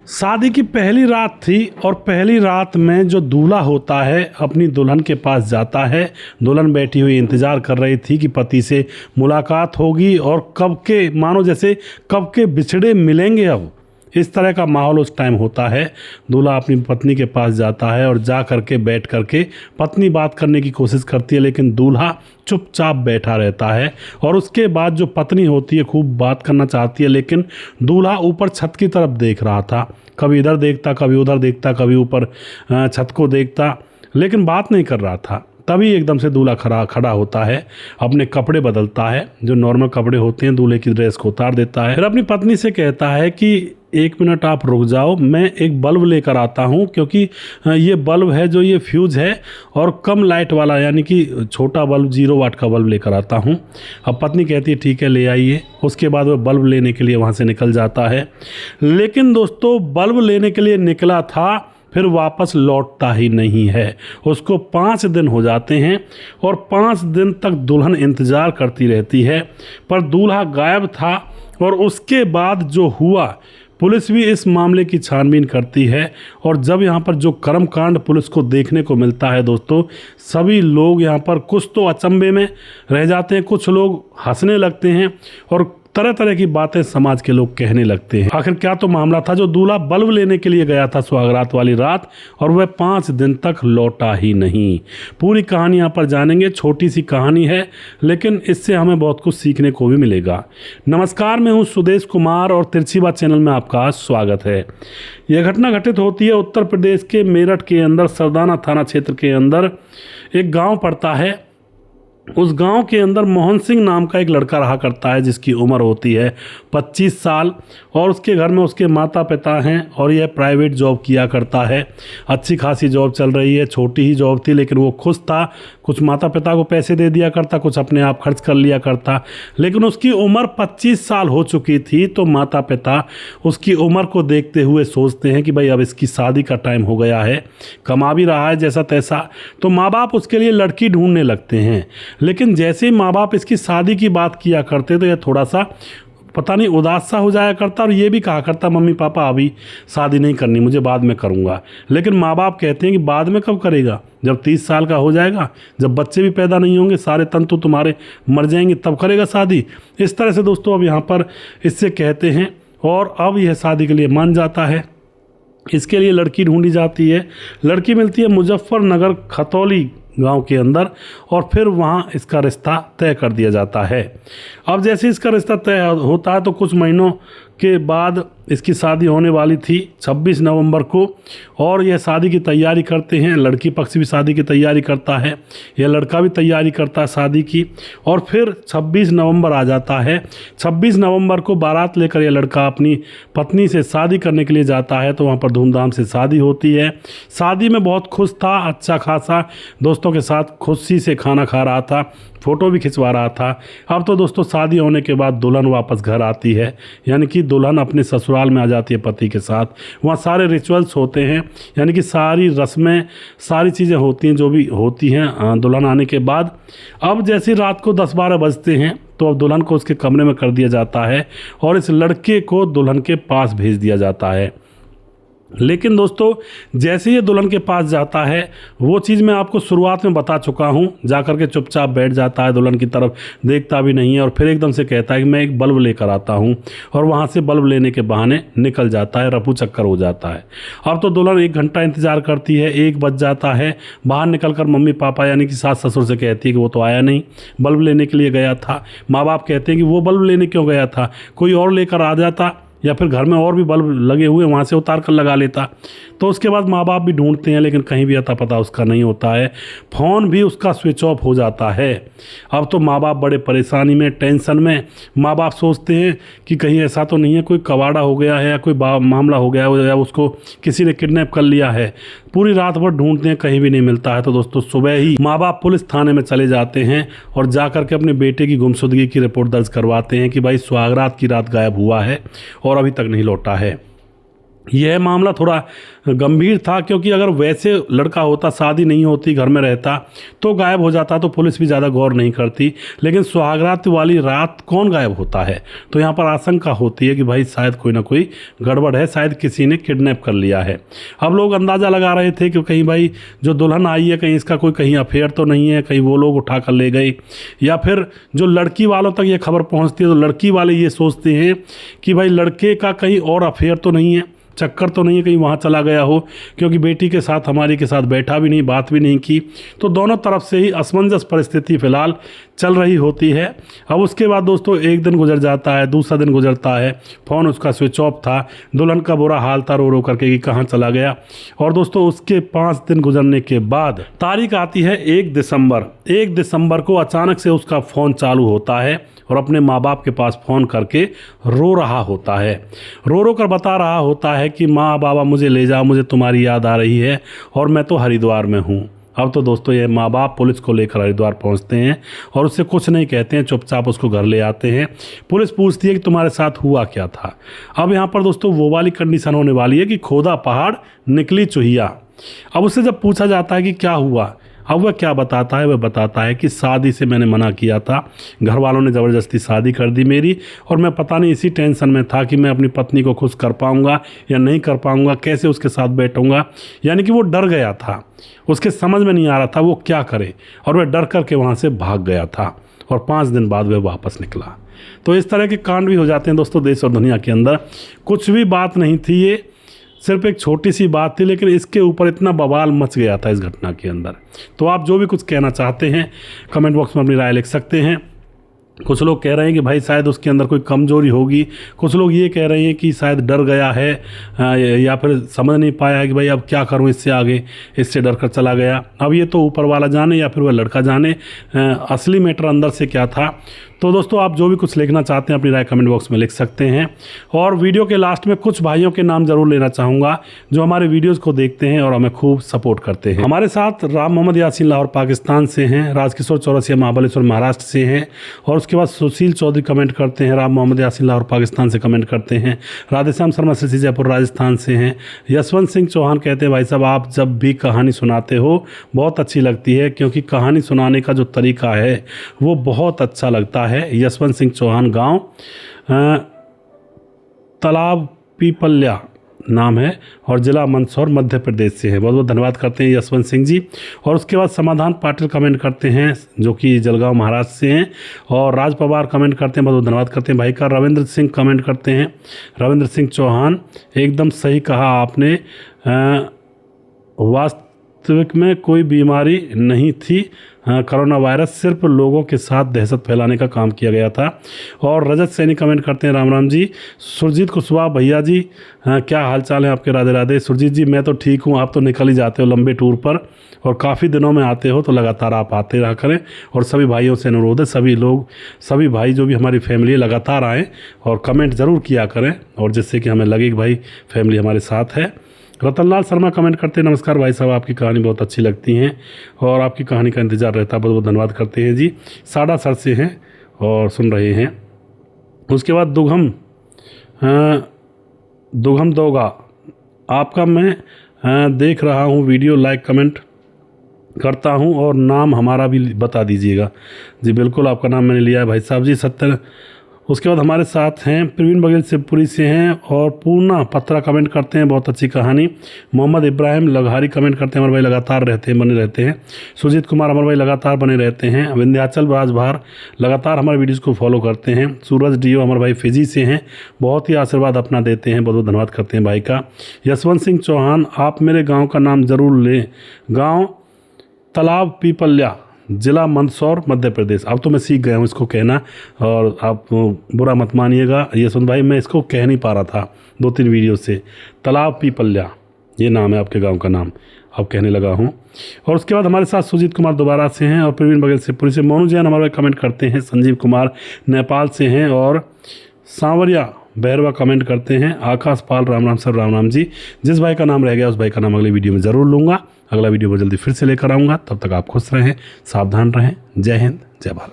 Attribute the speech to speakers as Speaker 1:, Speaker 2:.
Speaker 1: शादी की पहली रात थी और पहली रात में जो दूल्हा होता है अपनी दुल्हन के पास जाता है। दुल्हन बैठी हुई इंतज़ार कर रही थी कि पति से मुलाकात होगी और कब के मानो जैसे कब के बिछड़े मिलेंगे। अब इस तरह का माहौल उस टाइम होता है। दूल्हा अपनी पत्नी के पास जाता है और जा करके बैठ करके पत्नी बात करने की कोशिश करती है, लेकिन दूल्हा चुपचाप बैठा रहता है। और उसके बाद जो पत्नी होती है खूब बात करना चाहती है, लेकिन दूल्हा ऊपर छत की तरफ देख रहा था। कभी इधर देखता, कभी उधर देखता, कभी ऊपर छत को देखता, लेकिन बात नहीं कर रहा था। तभी एकदम से दूल्हा खड़ा होता है, अपने कपड़े बदलता है, जो नॉर्मल कपड़े होते हैं दूल्हे की ड्रेस को उतार देता है। फिर अपनी पत्नी से कहता है कि 1 मिनट आप रुक जाओ, मैं एक बल्ब लेकर आता हूँ, क्योंकि ये बल्ब है जो ये फ्यूज़ है और कम लाइट वाला, यानी कि छोटा बल्ब 0 वाट का बल्ब लेकर आता हूँ। अब पत्नी कहती है ठीक है ले आइए। उसके बाद वह बल्ब लेने के लिए वहाँ से निकल जाता है। लेकिन दोस्तों बल्ब लेने के लिए निकला था, फिर वापस लौटता ही नहीं है। उसको 5 दिन हो जाते हैं और 5 दिन तक दुल्हन इंतज़ार करती रहती है, पर दूल्हा गायब था। और उसके बाद जो हुआ, पुलिस भी इस मामले की छानबीन करती है। और जब यहाँ पर जो कर्मकांड पुलिस को देखने को मिलता है दोस्तों, सभी लोग यहाँ पर कुछ तो अचंभे में रह जाते हैं, कुछ लोग हंसने लगते हैं और तरह तरह की बातें समाज के लोग कहने लगते हैं। आखिर क्या तो मामला था, जो दूल्हा बल्ब लेने के लिए गया था सुहागरात वाली रात, और वह 5 दिन तक लौटा ही नहीं। पूरी कहानी यहाँ पर जानेंगे। छोटी सी कहानी है, लेकिन इससे हमें बहुत कुछ सीखने को भी मिलेगा। नमस्कार, मैं हूँ सुदेश कुमार और तिरछी बात चैनल में आपका स्वागत है। यह घटना घटित होती है उत्तर प्रदेश के मेरठ के अंदर, सरदाना थाना क्षेत्र के अंदर एक गाँव पड़ता है। उस गांव के अंदर मोहन सिंह नाम का एक लड़का रहा करता है, जिसकी उम्र होती है 25 साल। और उसके घर में उसके माता पिता हैं और यह प्राइवेट जॉब किया करता है। अच्छी खासी जॉब चल रही है, छोटी ही जॉब थी, लेकिन वो खुश था। कुछ माता पिता को पैसे दे दिया करता, कुछ अपने आप खर्च कर लिया करता। लेकिन उसकी उम्र 25 साल हो चुकी थी, तो माता पिता उसकी उम्र को देखते हुए सोचते हैं कि भाई अब इसकी शादी का टाइम हो गया है, कमा भी रहा है जैसा तैसा, तो माँ बाप उसके लिए लड़की ढूंढने लगते हैं। लेकिन जैसे ही माँ बाप इसकी शादी की बात किया करते, तो यह थोड़ा सा पता नहीं उदास सा हो जाया करता और ये भी कहा करता मम्मी पापा अभी शादी नहीं करनी, मुझे बाद में करूँगा। लेकिन माँ बाप कहते हैं कि बाद में कब करेगा, जब 30 साल का हो जाएगा, जब बच्चे भी पैदा नहीं होंगे, सारे तंतु तुम्हारे मर जाएंगे, तब करेगा शादी। इस तरह से दोस्तों अब यहाँ पर इससे कहते हैं और अब यह शादी के लिए मान जाता है। इसके लिए लड़की ढूंढी जाती है। लड़की मिलती है मुजफ्फरनगर खतौली गांव के अंदर, और फिर वहां इसका रिश्ता तय कर दिया जाता है। अब जैसे इसका रिश्ता तय होता है, तो कुछ महीनों के बाद इसकी शादी होने वाली थी 26 नवंबर को, और यह शादी की तैयारी करते हैं। लड़की पक्ष भी शादी की तैयारी करता है, यह लड़का भी तैयारी करता है शादी की। और फिर 26 नवंबर आ जाता है। 26 नवंबर को बारात लेकर यह लड़का अपनी पत्नी से शादी करने के लिए जाता है, तो वहाँ पर धूमधाम से शादी होती है। शादी में बहुत खुश था, अच्छा खासा दोस्तों के साथ खुशी से खाना खा रहा था, फ़ोटो भी खिंचवा रहा था। अब तो दोस्तों शादी होने के बाद दुल्हन वापस घर आती है, यानी कि दुल्हन अपने ससुराल में आ जाती है पति के साथ। वहाँ सारे रिचुअल्स होते हैं, यानी कि सारी रस्में, सारी चीज़ें होती हैं जो भी होती हैं दुल्हन आने के बाद। अब जैसे रात को 10-12 बजते हैं, तो अब दुल्हन को उसके कमरे में कर दिया जाता है और इस लड़के को दुल्हन के पास भेज दिया जाता है। लेकिन दोस्तों जैसे ये दुल्हन के पास जाता है, वो चीज़ मैं आपको शुरुआत में बता चुका हूँ, जाकर के चुपचाप बैठ जाता है, दुल्हन की तरफ देखता भी नहीं है, और फिर एकदम से कहता है कि मैं एक बल्ब लेकर आता हूँ, और वहाँ से बल्ब लेने के बहाने निकल जाता है। रफू चक्कर हो जाता है। अब तो दुल्हन 1 घंटा इंतज़ार करती है, 1 बज जाता है। बाहर निकल कर मम्मी पापा यानी कि सास ससुर से कहती है कि वो तो आया नहीं, बल्ब लेने के लिए गया था। माँ बाप कहते हैं कि वो बल्ब लेने क्यों गया था, कोई और लेकर आ जाता, या फिर घर में और भी बल्ब लगे हुए वहाँ से उतार कर लगा लेता। तो उसके बाद माँ बाप भी ढूंढते हैं, लेकिन कहीं भी अता पता उसका नहीं होता है। फ़ोन भी उसका स्विच ऑफ हो जाता है। अब तो माँ बाप बड़े परेशानी में, टेंशन में। माँ बाप सोचते हैं कि कहीं ऐसा तो नहीं है कोई कबाड़ा हो गया है, या कोई मामला हो गया है, या उसको किसी ने किडनैप कर लिया है। पूरी रात भर ढूंढते हैं, कहीं भी नहीं मिलता है। तो दोस्तों सुबह ही माँ बाप पुलिस थाने में चले जाते हैं और जा कर के अपने बेटे की गुमशुदगी की रिपोर्ट दर्ज करवाते हैं कि भाई सुहागरात की रात गायब हुआ है और अभी तक नहीं लौटा है। यह मामला थोड़ा गंभीर था, क्योंकि अगर वैसे लड़का होता, शादी नहीं होती, घर में रहता तो गायब हो जाता तो पुलिस भी ज़्यादा गौर नहीं करती। लेकिन सुहागरात वाली रात कौन गायब होता है? तो यहाँ पर आशंका होती है कि भाई शायद कोई ना कोई गड़बड़ है, शायद किसी ने किडनैप कर लिया है। अब लोग अंदाज़ा लगा रहे थे कि कहीं भाई जो दुल्हन आई है कहीं इसका कोई कहीं अफेयर तो नहीं है, कहीं वो लोग उठा कर ले गए, या फिर जो लड़की वालों तक ये खबर पहुँचती है तो लड़की वाले ये सोचते हैं कि भाई लड़के का कहीं और अफेयर तो नहीं है, चक्कर तो नहीं है, कहीं वहाँ चला गया हो, क्योंकि बेटी के साथ हमारी के साथ बैठा भी नहीं, बात भी नहीं की। तो दोनों तरफ से ही असमंजस परिस्थिति फिलहाल चल रही होती है। अब उसके बाद दोस्तों एक दिन गुजर जाता है, दूसरा दिन गुजरता है, फ़ोन उसका स्विच ऑफ था, दुल्हन का बुरा हाल था रो रो करके कि कहाँ चला गया। और दोस्तों उसके 5 दिन गुजरने के बाद तारीख आती है 1 दिसंबर। 1 दिसंबर को अचानक से उसका फ़ोन चालू होता है और अपने माँ बाप के पास फ़ोन करके रो रहा होता है, रो रो कर बता रहा होता है कि माँ बाबा मुझे ले जाओ, मुझे तुम्हारी याद आ रही है और मैं तो हरिद्वार में हूँ। अब तो दोस्तों ये माँ बाप पुलिस को लेकर हरिद्वार पहुँचते हैं और उससे कुछ नहीं कहते हैं, चुपचाप उसको घर ले आते हैं। पुलिस पूछती है कि तुम्हारे साथ हुआ क्या था। अब यहाँ पर दोस्तों वो वाली कंडीशन होने वाली है कि खोदा पहाड़ निकली चुहिया। अब उससे जब पूछा जाता है कि क्या हुआ, अब वह क्या बताता है? वह बताता है कि शादी से मैंने मना किया था, घर वालों ने ज़बरदस्ती शादी कर दी मेरी, और मैं पता नहीं इसी टेंशन में था कि मैं अपनी पत्नी को खुश कर पाऊंगा या नहीं कर पाऊंगा, कैसे उसके साथ बैठूंगा। यानी कि वो डर गया था, उसके समझ में नहीं आ रहा था वो क्या करे, और वह डर करके वहाँ से भाग गया था और 5 दिन बाद वह वापस निकला। तो इस तरह के कांड भी हो जाते हैं दोस्तों देश और दुनिया के अंदर। कुछ भी बात नहीं थी, ये सिर्फ एक छोटी सी बात थी, लेकिन इसके ऊपर इतना बवाल मच गया था इस घटना के अंदर। तो आप जो भी कुछ कहना चाहते हैं कमेंट बॉक्स में अपनी राय लिख सकते हैं। कुछ लोग कह रहे हैं कि भाई शायद उसके अंदर कोई कमजोरी होगी, कुछ लोग ये कह रहे हैं कि शायद डर गया है या फिर समझ नहीं पाया है कि भाई अब क्या करूं इससे आगे, इससे डर कर चला गया। अब ये तो ऊपर वाला जाने या फिर वह लड़का जाने असली मैटर अंदर से क्या था। तो दोस्तों आप जो भी कुछ लिखना चाहते हैं अपनी राय कमेंट बॉक्स में लिख सकते हैं। और वीडियो के लास्ट में कुछ भाइयों के नाम ज़रूर लेना चाहूँगा जो हमारे वीडियोज़ को देखते हैं और हमें खूब सपोर्ट करते हैं। हमारे साथ राम मोहम्मद यासीन लाहौर पाकिस्तान से हैं, राजकिशोर चौरसिया महाबलेश्वर महाराष्ट्र से हैं, और उसके बाद सुशील चौधरी कमेंट करते हैं, राम मोहम्मद यासीन लाहौर पाकिस्तान से कमेंट करते हैं, राधेश्याम शर्मा श्री जयपुर राजस्थान से हैं, यशवंत सिंह चौहान कहते हैं भाई साहब आप जब भी कहानी सुनाते हो बहुत अच्छी लगती है, क्योंकि कहानी सुनाने का जो तरीका है वो बहुत अच्छा लगता है। यशवंत सिंह चौहान, गांव तालाब पीपल्या नाम है, और ज़िला मंदसौर मध्य प्रदेश से है। बहुत बहुत धन्यवाद करते हैं यशवंत सिंह जी। और उसके बाद समाधान पाटिल कमेंट करते हैं जो कि जलगांव महाराष्ट्र से हैं, और राज पवार कमेंट करते हैं, बहुत बहुत धन्यवाद करते हैं भाई का। रविंद्र सिंह कमेंट करते हैं, रविंद्र सिंह चौहान एकदम सही कहा आपने, वास्तविक में कोई बीमारी नहीं थी, कोरोना वायरस सिर्फ लोगों के साथ दहशत फैलाने का काम किया गया था। और रजत सैनी कमेंट करते हैं राम राम जी। सुरजीत कुशवाहा भैया जी क्या हाल चाल है आपके? राधे राधे। सुरजीत जी मैं तो ठीक हूँ, आप तो निकल ही जाते हो लंबे टूर पर और काफ़ी दिनों में आते हो, तो लगातार आप आते रहा करें। और सभी भाइयों से अनुरोध है, सभी लोग, सभी भाई जो भी हमारी फैमिली है लगातार आएँ और कमेंट ज़रूर किया करें, और जिससे कि हमें लगे कि भाई फैमिली हमारे साथ है। रतनलाल शर्मा कमेंट करते हैं, नमस्कार भाई साहब आपकी कहानी बहुत अच्छी लगती हैं और आपकी कहानी का इंतज़ार रहता है, बहुत बहुत धन्यवाद करते हैं जी। साड़ा सर से हैं और सुन रहे हैं। उसके बाद दुगम दोगा आपका मैं देख रहा हूँ वीडियो, लाइक कमेंट करता हूँ और नाम हमारा भी बता दीजिएगा। जी बिल्कुल आपका नाम मैंने लिया है भाई साहब जी। सत्तर। उसके बाद हमारे साथ हैं प्रवीण बघेल शिवपुरी से हैं, और पूर्णा पत्रा कमेंट करते हैं बहुत अच्छी कहानी। मोहम्मद इब्राहिम लघारी कमेंट करते हैं हमारे भाई लगातार बने रहते हैं। सुजीत कुमार हमारे भाई लगातार बने रहते हैं। विंध्याचल राजभार लगातार हमारे वीडियोज़ को फॉलो करते हैं। सूरज डीओ हमारे भाई फिजी से हैं, बहुत ही आशीर्वाद अपना देते हैं, बहुत बहुत धन्यवाद करते हैं भाई का। यशवंत सिंह चौहान आप मेरे गाँव का नाम ज़रूर लें, गाँव तालाब पीपल्या, ज़िला मंदसौर मध्य प्रदेश। अब तो मैं सीख गया हूँ इसको कहना, और आप बुरा मत मानिएगा यशवंत भाई, मैं इसको कह नहीं पा रहा था 2-3 वीडियो से। तालाब पीपल्या ये नाम है आपके गांव का नाम, अब कहने लगा हूँ। और उसके बाद हमारे साथ सुजीत कुमार दोबारा से हैं, और प्रवीण बघेल शिवपुरी से। मोनू जैन हमारे कमेंट करते हैं। संजीव कुमार नेपाल से हैं, और सांवरिया भैरवा कमेंट करते हैं। आकाश पाल राम राम सर, राम राम जी। जिस भाई का नाम रह गया उस भाई का नाम अगले वीडियो में ज़रूर लूँगा। अगला वीडियो में जल्दी फिर से लेकर आऊँगा, तब तक आप खुश रहें, सावधान रहें। जय हिंद, जय भारत।